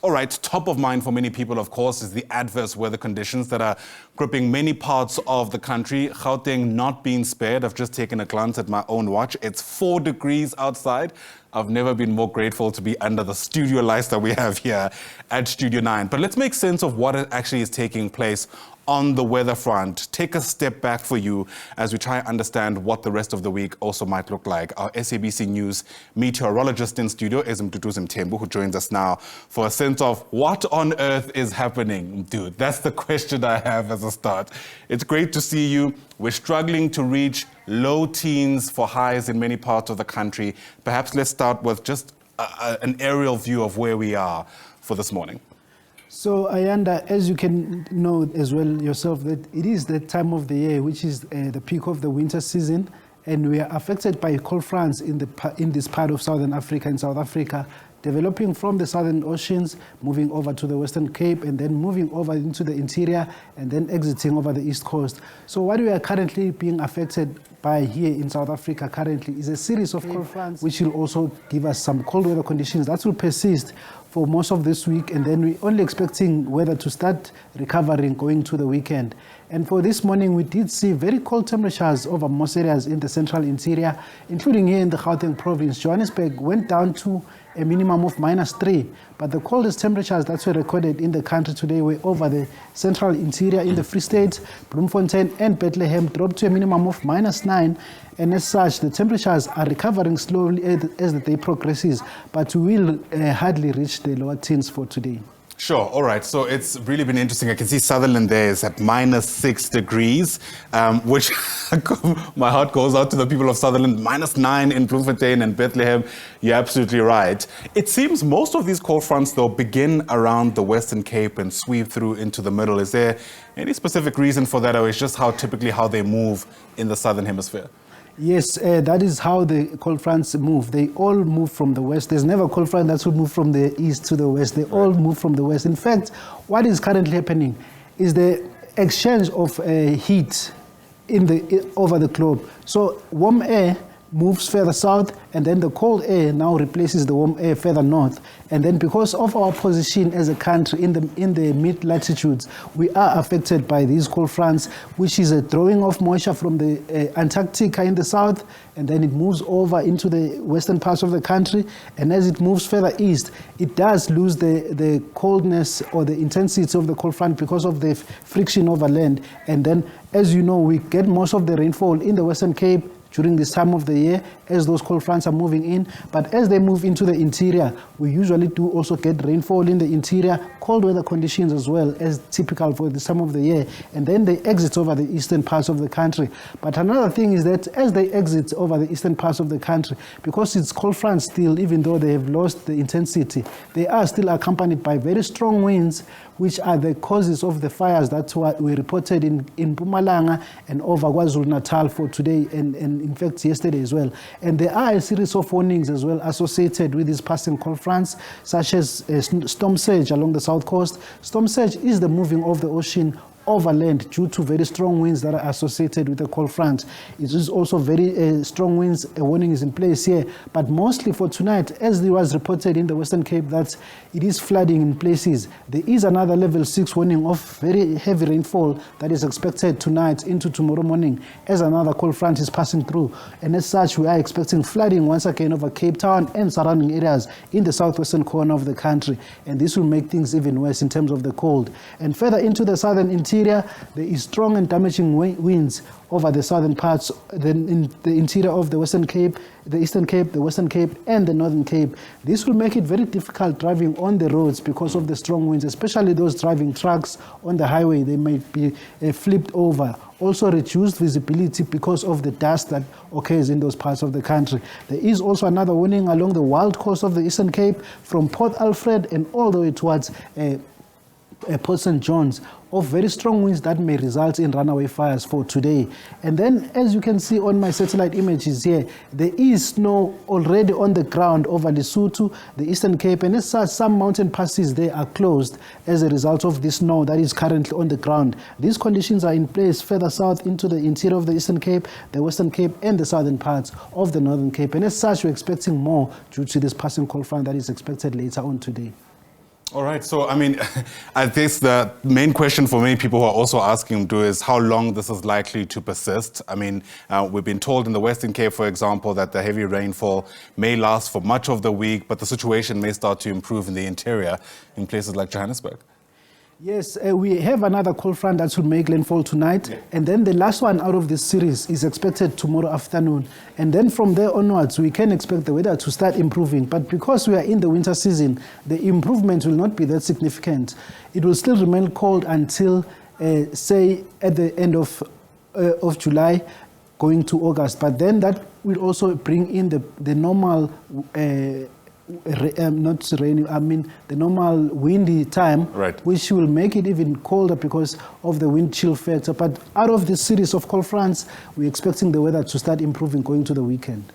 All right, top of mind for many people, of course, is the adverse weather conditions that are gripping many parts of the country. Gauteng not being spared. I've just taken a glance at my own watch. It's 4 degrees outside. I've never been more grateful to be under the studio lights that we have here at Studio 9. But let's make sense of what actually is taking place on the weather front. Take a step back for you as we try to understand what the rest of the week also might look like. Our SABC News Meteorologist in studio is Mduduzi Mthembu, who joins us now for a sense of what on earth is happening. Dude, that's the question I have as a start. It's great to see you. We're struggling to reach low teens for highs in many parts of the country. Perhaps let's start with just an aerial view of where we are for this morning. So, Ayanda, as you can know as well yourself, that it is the time of the year which is the peak of the winter season, and we are affected by cold fronts in this part of Southern Africa, in South Africa, developing from the southern oceans, moving over to the Western Cape, and then moving over into the interior, and then exiting over the east coast. So what we are currently being affected by here in South Africa currently is a series of cold fronts, which will also give us some cold weather conditions that will persist for most of this week, and then we're only expecting weather to start recovering going to the weekend. And for this morning, we did see very cold temperatures over most areas in the central interior, including here in the Gauteng province. Johannesburg went down to a minimum of -3, but the coldest temperatures that were recorded in the country today were over the central interior in the Free State, Bloemfontein and Bethlehem dropped to a minimum of -9, and as such, the temperatures are recovering slowly as the day progresses, but we will hardly reach the lower teens for today. Sure. All right. So it's really been interesting. I can see Sutherland there is at -6 degrees, which my heart goes out to the people of Sutherland. -9 in Bloemfontein and Bethlehem. You're absolutely right. It seems most of these cold fronts, though, begin around the Western Cape and sweep through into the middle. Is there any specific reason for that, or is just typically how they move in the Southern Hemisphere? Yes, that is how the cold fronts move. They all move from the west. There's never a cold front that would move from the east to the west. They all move from the west. In fact, what is currently happening is the exchange of heat over the globe. So warm air moves further south, and then the cold air now replaces the warm air further north. And then because of our position as a country in the mid-latitudes, we are affected by these cold fronts, which is a drawing of moisture from the Antarctica in the south, and then it moves over into the western parts of the country. And as it moves further east, it does lose the coldness or the intensity of the cold front because of the friction over land. And then, as you know, we get most of the rainfall in the Western Cape during this time of the year as those cold fronts are moving in. But as they move into the interior, we usually do also get rainfall in the interior, cold weather conditions as well as typical for this time of the year. And then they exit over the eastern parts of the country. But another thing is that as they exit over the eastern parts of the country, because it's cold fronts still, even though they have lost the intensity, they are still accompanied by very strong winds, which are the causes of the fires that were reported in Mpumalanga and over KwaZulu-Natal for today and in fact yesterday as well. And there are a series of warnings as well associated with these passing cold fronts, such as storm surge along the south coast. Storm surge is the moving of the ocean overland due to very strong winds that are associated with the cold front. It is also very strong winds. A warning is in place here, but mostly for tonight, as it was reported in the Western Cape, that it is flooding in places. There is another level 6 warning of very heavy rainfall that is expected tonight into tomorrow morning as another cold front is passing through. And as such, we are expecting flooding once again over Cape Town and surrounding areas in the southwestern corner of the country. And this will make things even worse in terms of the cold. And further into the southern interior, there is strong and damaging winds over the southern parts, then in the interior of the Western Cape, the Eastern Cape, the Western Cape, and the Northern Cape. This will make it very difficult driving on the roads because of the strong winds, especially those driving trucks on the highway. They might be flipped over. Also reduced visibility because of the dust that occurs in those parts of the country. There is also another warning along the wild coast of the Eastern Cape from Port Alfred and all the way towards Port St. John's, of very strong winds that may result in runaway fires for today. And then, as you can see on my satellite images here, there is snow already on the ground over Lesotho, the Eastern Cape, and as such, some mountain passes there are closed as a result of this snow that is currently on the ground. These conditions are in place further south into the interior of the Eastern Cape, the Western Cape, and the southern parts of the Northern Cape. And as such, we're expecting more due to this passing cold front that is expected later on today. All right. So, I mean, I guess the main question for many people who are also asking is how long this is likely to persist. I mean, we've been told in the Western Cape, for example, that the heavy rainfall may last for much of the week, but the situation may start to improve in the interior in places like Johannesburg. Yes, we have another cold front that will make landfall tonight. Yeah. And then the last one out of this series is expected tomorrow afternoon. And then from there onwards, we can expect the weather to start improving. But because we are in the winter season, the improvement will not be that significant. It will still remain cold until, say, at the end of July, going to August. But then that will also bring in the normal not rainy, I mean the normal windy time, right, which will make it even colder because of the wind chill factor. But out of this series of cold fronts, we're expecting the weather to start improving going to the weekend.